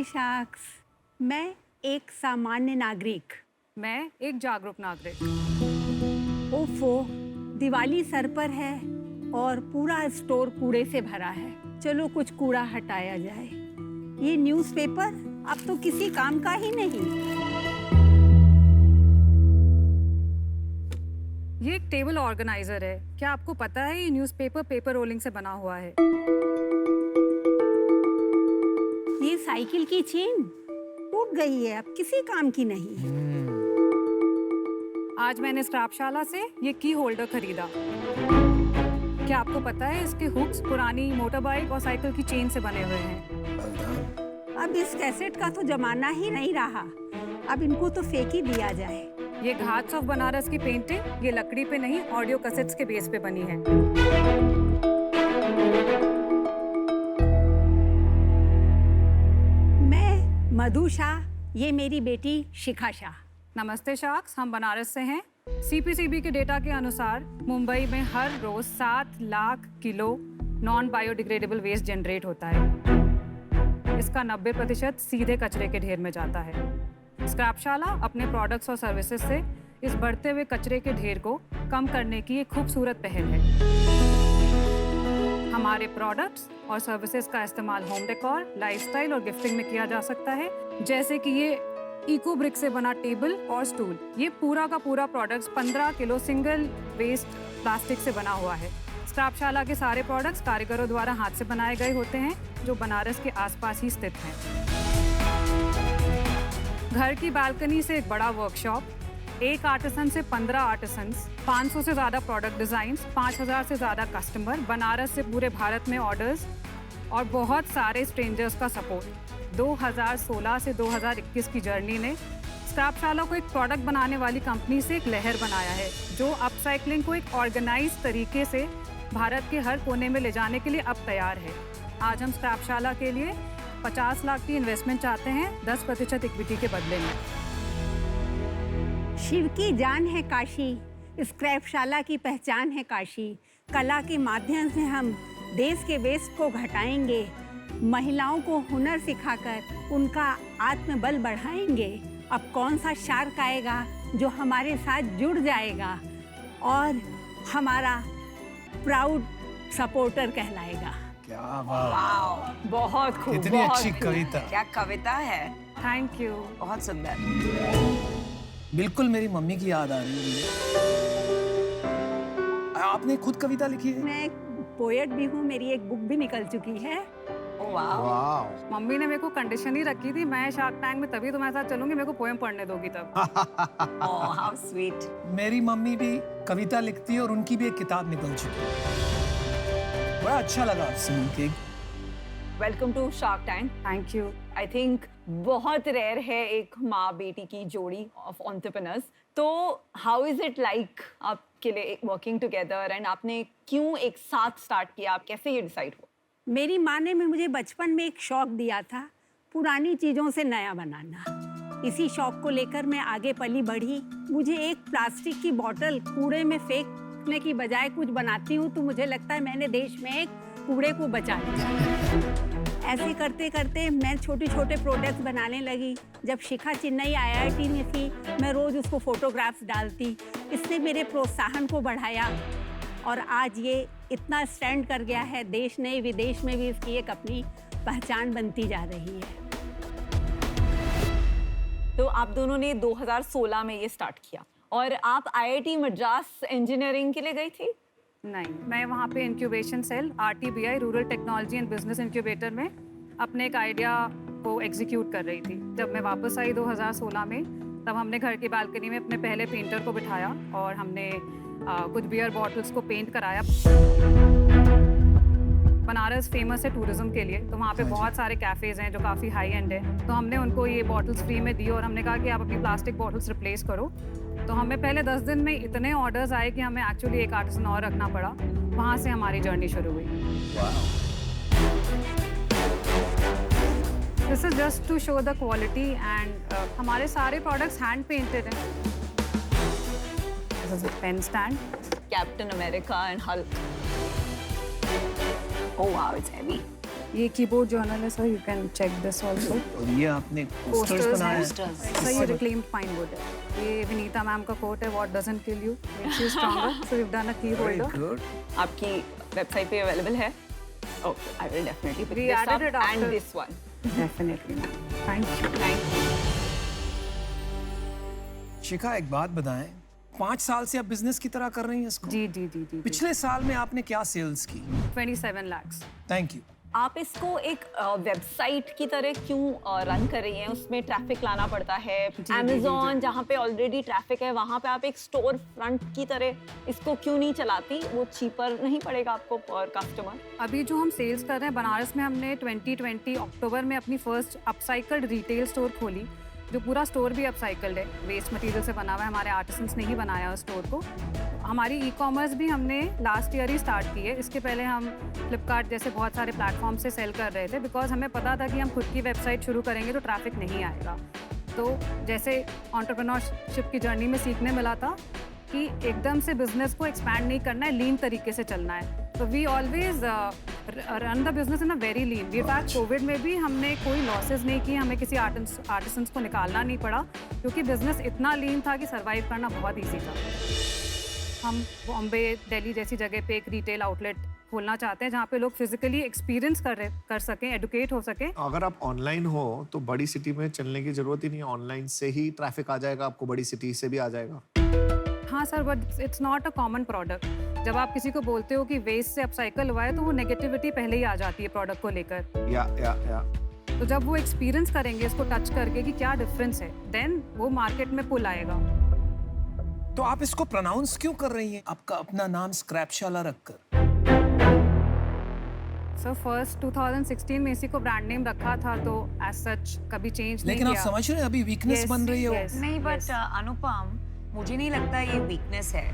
हाय sacks, मैं एक सामान्य नागरिक। मैं एक जागरूक नागरिक। ओफो, दिवाली सर पर है और पूरा स्टोर कूड़े से भरा है। चलो कुछ कूड़ा हटाया जाए। ये न्यूज़पेपर अब तो किसी काम का ही नहीं। ये एक टेबल ऑर्गेनाइजर है। क्या आपको पता है ये न्यूज़पेपर पेपर रोलिंग से बना हुआ है? ये साइकिल की चेन टूट गई है, अब किसी काम की नहीं। आज मैंने स्क्रैपशाला से ये की होल्डर खरीदा। क्या आपको पता है इसके हुक्स पुरानी मोटर बाइक और साइकिल की चेन से बने हुए हैं। अब इस कैसेट का तो जमाना ही नहीं रहा, अब इनको तो फेंक ही दिया जाए। ये घाट्स ऑफ बनारस की पेंटिंग ये लकड़ी पे नहीं ऑडियो कैसेट्स के बेस पे बनी है। मैं मधु शाह, ये मेरी बेटी शिखा शाह। नमस्ते शाक्स, हम बनारस से हैं। CPCB के डेटा के अनुसार मुंबई में हर रोज 7 lakh kilo non biodegradable waste generate होता है। इसका 90% सीधे कचरे के ढेर में जाता है। स्क्रैपशाला अपने प्रोडक्ट्स और सर्विसेज से इस बढ़ते हुए कचरे के ढेर को कम करने की एक खूबसूरत पहल है। हमारे प्रोडक्ट्स और सर्विसेज का इस्तेमाल होम डेकोर, लाइफस्टाइल और गिफ्टिंग में किया जा सकता है, जैसे कि ये इको ब्रिक से बना टेबल और स्टूल। ये पूरा का पूरा products 15 kilo single waste plastic से बना हुआ है। स्क्रैपशाला के सारे प्रोडक्ट्स कारीगरों द्वारा हाथ से बनाए गए होते हैं, जो बनारस के आसपास ही स्थित हैं। घर की बालकनी से एक बड़ा वर्कशॉप, एक आर्टिसन से 15 आर्टिसंस, 500 से ज़्यादा प्रोडक्ट डिज़ाइंस, 5000 से ज़्यादा कस्टमर, बनारस से पूरे भारत में ऑर्डर्स और बहुत सारे स्ट्रेंजर्स का सपोर्ट। 2016 से 2021 की जर्नी ने स्क्रैपशाला को एक प्रोडक्ट बनाने वाली कंपनी से एक लहर बनाया है, जो अपसाइक्लिंग को एक ऑर्गेनाइज तरीके से भारत के हर कोने में ले जाने के लिए अब तैयार है। आज हम स्क्रैपशाला के लिए 50 लाख की इन्वेस्टमेंट चाहते हैं 10% इक्विटी के बदले में। शिव की जान है काशी, स्क्रैपशाला की पहचान है काशी। कला के माध्यम से हम देश के वेस्ट को घटाएंगे, महिलाओं को हुनर सिखाकर उनका आत्मबल बढ़ाएंगे। अब कौन सा शार्क आएगा जो हमारे साथ जुड़ जाएगा और हमारा प्राउड सपोर्टर कहलाएगा। क्या वाह, बहुत खूब, इतनी बहुत अच्छी खूब। कविता। क्या कविता है, थैंक यू। बहुत सुंदर। बिल्कुल मेरी मम्मी की याद आ रही है मुझे। आपने खुद कविता लिखी है? मैं पोएट भी हूँ, मेरी एक बुक भी निकल चुकी है। ओह वाह, वाह। मम्मी ने मेरे को कंडीशन ही रखी थी, मैं शार्क टैंक में तभी तुम्हारे साथ चलूंगी, मेरे को पोएम पढ़ने दोगी तब। Oh how sweet. मेरी मम्मी भी कविता लिखती है और उनकी भी एक किताब निकल चुकी है। बड़ा अच्छा लगा सुन के। Welcome to shark tank. Thank you. I think बहुत रेयर है एक माँ बेटी की जोड़ी ऑफ एंटरप्रेन्योर्स। तो हाउ इज इट लाइक आपके लिए वर्किंग टुगेदर, एंड आपने क्यों एक साथ स्टार्ट किया, आप कैसे ये डिसाइड हुआ? मेरी माँ ने मुझे बचपन में एक शौक दिया था, पुरानी चीज़ों से नया बनाना। इसी शौक को लेकर मैं आगे पली बढ़ी। मुझे एक प्लास्टिक की बोतल कूड़े में फेंकने की बजाय कुछ बनाती हूँ तो मुझे लगता है मैंने देश में एक कूड़े को बचा लिया। ऐसे करते करते मैं छोटे छोटे प्रोडक्ट्स बनाने लगी। जब शिखा चेन्नई IIT में थी, मैं रोज़ उसको फोटोग्राफ्स डालती। इसने मेरे प्रोत्साहन को बढ़ाया और आज ये इतना स्टैंड कर गया है, देश नहीं विदेश में भी इसकी एक अपनी पहचान बनती जा रही है। तो आप दोनों ने 2016 में ये स्टार्ट किया और आप IIT मद्रास इंजीनियरिंग के लिए गई थी? नहीं, मैं वहाँ पे incubation cell RTBI rural technology and business incubator में अपने एक आइडिया को एग्जीक्यूट कर रही थी। जब मैं वापस आई 2016 में, तब हमने घर की बालकनी में अपने पहले पेंटर को बिठाया और हमने कुछ बियर बॉटल्स को पेंट कराया। बनारस फेमस है टूरिज्म के लिए, तो वहाँ पे बहुत सारे कैफ़ेज़ हैं जो काफ़ी हाई एंड है। तो हमने उनको ये बॉटल्स फ्री में दी और हमने कहा कि आप अपनी प्लास्टिक बॉटल्स रिप्लेस करो। तो हमें पहले 10 दिन में इतने ऑर्डर्स आए कि हमें एक्चुअली एक आर्टिसन और रखना पड़ा। वहाँ से हमारी जर्नी शुरू हुई। This is just to show the quality and हमारे सारे प्रोडक्ट्स हैंड पेंटेड हैं। This is a pen stand, Captain America and Hulk. Oh wow, it's heavy. ये कीबोर्ड जर्नल है sir, you can check this also. और ये आपने posters बनाए हैं। सर ये रिक्लेम्ड पाइन वुड है, ये विनीता मैम का कोट है, what doesn't kill you makes you stronger. So we have done a key Very holder. good. आपकी वेबसाइट पे अवेलेबल है? Okay, I will definitely pick We this added up it after. And this one. Definitely, thank you. Shikha, एक बात बताएं, 5 साल से आप business की तरह कर रही हैं इसको? जी जी जी जी। पिछले साल में आपने क्या सेल्स की? 27 lakhs। Thank you. आप इसको एक वेबसाइट की तरह क्यों रन कर रही हैं? उसमें ट्रैफिक लाना पड़ता है। जी, Amazon जहाँ पे ऑलरेडी ट्रैफिक है वहाँ पे आप एक स्टोर फ्रंट की तरह इसको क्यों नहीं चलाती? वो चीपर नहीं पड़ेगा आपको पर कस्टमर? अभी जो हम सेल्स कर रहे हैं बनारस में, हमने 2020 अक्टूबर में अपनी फर्स्ट अपसाइकल्ड रिटेल स्टोर खोली, जो पूरा स्टोर भी अपसाइकल्ड है, वेस्ट मटेरियल से बना हुआ है, हमारे आर्टिसंस ने ही बनाया उस स्टोर को। हमारी ई कॉमर्स भी हमने लास्ट ईयर ही स्टार्ट की है। इसके पहले हम फ्लिपकार्ट जैसे बहुत सारे प्लेटफॉर्म से सेल कर रहे थे, बिकॉज हमें पता था कि हम खुद की वेबसाइट शुरू करेंगे तो ट्रैफिक नहीं आएगा। तो जैसे एंटरप्रेन्योरशिप की जर्नी में सीखने मिला था कि एकदम से बिजनेस को एक्सपैंड नहीं करना है, लीन तरीके से चलना है। तो we always run the business in a very lean. We fact Covid में भी हमने कोई लॉसेस नहीं किए, हमें किसी आर्टिसंस को निकालना नहीं पड़ा, क्योंकि बिजनेस इतना लीन था कि सर्वाइव करना बहुत ईजी था। हम बॉम्बे, दिल्ली जैसी जगह पे एक रिटेल आउटलेट खोलना चाहते हैं जहाँ पे लोग फिजिकली एक्सपीरियंस कर सकें, एडुकेट हो सकें। अगर आप ऑनलाइन हो तो बड़ी सिटी में चलने की जरूरत ही नहीं है, ऑनलाइन से ही ट्रैफिक आ जाएगा, आपको बड़ी सिटी से भी आ जाएगा। हाँ sir, but it's not a common product. जब आप किसी को बोलते हो कि वेस्ट से अपसाइकल हुआ है तो वो नेगेटिविटी पहले ही आ जाती है प्रोडक्ट को लेकर। या तो जब वो एक्सपीरियंस करेंगे इसको टच करके कि क्या डिफरेंस है, देन वो मार्केट में पुल आएगा। तो आप इसको प्रोनाउंस क्यों कर रही हैं, आपका अपना नाम स्क्रैपशाला रखकर? सर फर्स्ट 2016 में इसी को ब्रांड नेम रखा था, तो एज सच कभी चेंज नहीं लेकिन आप किया। समझ रहे हैं अभी वीकनेस बन रही है वो। yes, नहीं, बट yes. अनुपम, मुझे नहीं लगता ये वीकनेस है।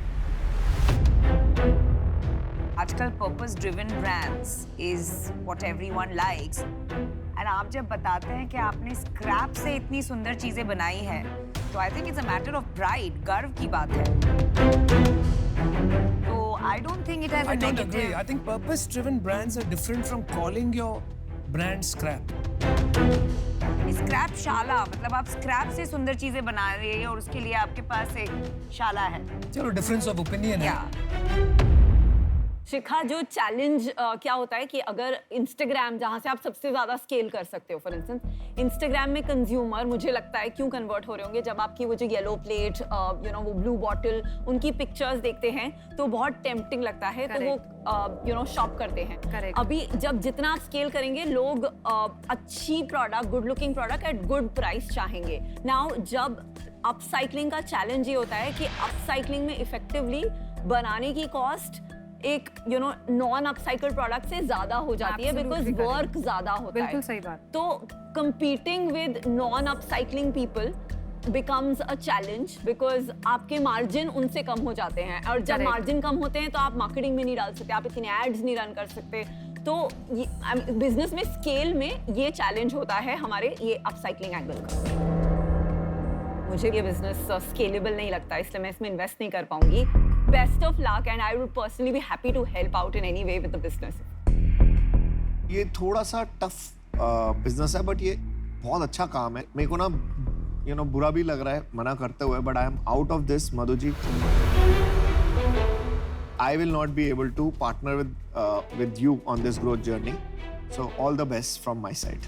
आजकल purpose driven brands is what everyone likes, and आप जब बताते हैं कि आपने स्क्रैप से इतनी सुंदर चीजें बनाई है, तो I think it's a matter of pride, गर्व की बात है। तो I don't think it has a I don't agree. Negative. I think purpose-driven brands are different from calling your brand scrap. Scrap शाला मतलब आप स्क्रैप से सुंदर चीजें बना रही है और उसके लिए आपके पास एक शाला है। चलो, difference of opinion है। या शिखा, जो चैलेंज क्या होता है कि अगर इंस्टाग्राम जहाँ से आप सबसे ज़्यादा स्केल कर सकते हो, फॉर इंस्टेंस इंस्टाग्राम में कंज्यूमर मुझे लगता है क्यों कन्वर्ट हो रहे होंगे जब आपकी वो जो येलो प्लेट वो ब्लू बॉटल उनकी पिक्चर्स देखते हैं तो बहुत टेम्पटिंग लगता है। तो वो शॉप करते हैं। Correct. अभी जब जितना आप स्केल करेंगे लोग अच्छी product, good looking product at good price चाहेंगे। नाउ जब अपसाइक्लिंग का चैलेंज ये होता है कि अपसाइक्लिंग में इफेक्टिवली बनाने की कॉस्ट एक नॉन अपसाइकल प्रोडक्ट से ज्यादा हो जाती है, बिकॉज Absolutely correct. वर्क ज्यादा होता है। बिल्कुल सही बात। तो competing with non upcycling people becomes a challenge because आपके मार्जिन उनसे कम हो जाते हैं, और जब Correct. मार्जिन कम होते हैं तो आप मार्केटिंग में नहीं डाल सकते, आप इतने एड्स नहीं रन कर सकते। तो बिजनेस में स्केल में ये चैलेंज होता है हमारे ये अपसाइक्लिंग एंगल का। मुझे ये बिजनेस स्केलेबल नहीं लगता, इसलिए मैं इसमें इन्वेस्ट नहीं कर पाऊंगी। Best of luck, and I would personally be happy to help out in any way with the business. ये थोड़ा सा टफ बिजनेस है, बट ये बहुत अच्छा काम है। मेरे को ना बुरा भी लग रहा है मना करते हुए, but I am out of this. Madhu ji, I will not be able to partner with you on this growth journey, so all the best from my side.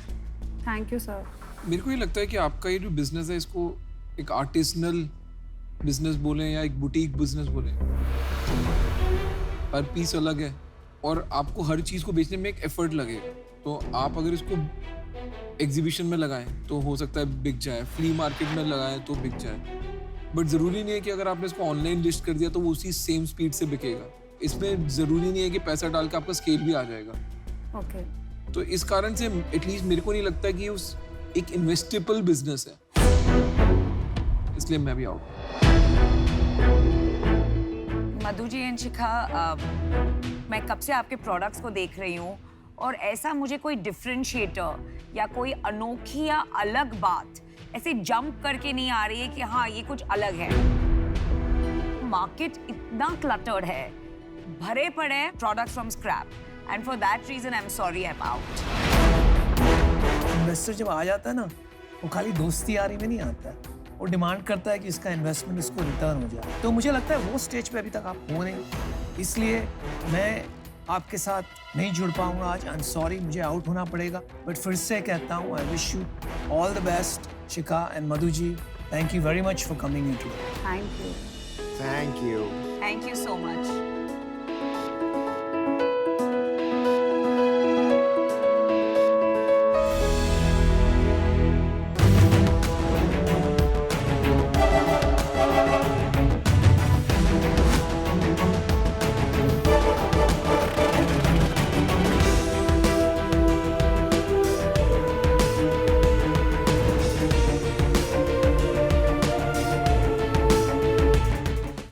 Thank you sir. मेरे को ये लगता है कि आपका ये जो बिजनेस है इसको एक आर्टिसनल बिजनेस बोलें या एक बुटीक बिजनेस बोलें, हर पीस अलग है और आपको हर चीज़ को बेचने में एक एफर्ट लगेगा। तो आप अगर इसको एग्जीबिशन में लगाएं तो हो सकता है बिक जाए, फ्ली मार्केट में लगाएं तो बिक जाए, बट ज़रूरी नहीं है कि अगर आपने इसको ऑनलाइन लिस्ट कर दिया तो वो उसी सेम स्पीड से बिकेगा। इसमें ज़रूरी नहीं है कि पैसा डाल के आपका स्केल भी आ जाएगा। ओके। तो इस कारण से एटलीस्ट मेरे को नहीं लगता कि उस एक इन्वेस्टेबल बिजनेस है, इसलिए मैं भी आउट। मधु जी एंड शिखा, मैं कब से आपके प्रोडक्ट्स को देख रही हूँ और ऐसा मुझे कोई डिफरेंशिएटर या कोई अनोखी या अलग बात ऐसे जंप करके नहीं आ रही है कि हाँ ये कुछ अलग है। मार्केट इतना क्लटर्ड है, भरे पड़े हैं products from scrap, and for that reason I am sorry I am out. Investor जब आ जाता है ना, वो खाली दोस्ती यारी में नहीं आता है, वो डिमांड करता है कि इसका इन्वेस्टमेंट इसको रिटर्न हो जाए। तो मुझे लगता है वो स्टेज पे अभी तक आप हो नहीं, इसलिए मैं आपके साथ नहीं जुड़ पाऊंगा आज। आई एम सॉरी, मुझे आउट होना पड़ेगा, बट फिर से कहता हूँ I wish you all the best Shikha and Madhu ji. Thank you very much for coming in today. Thank you. Thank you. Thank you so much.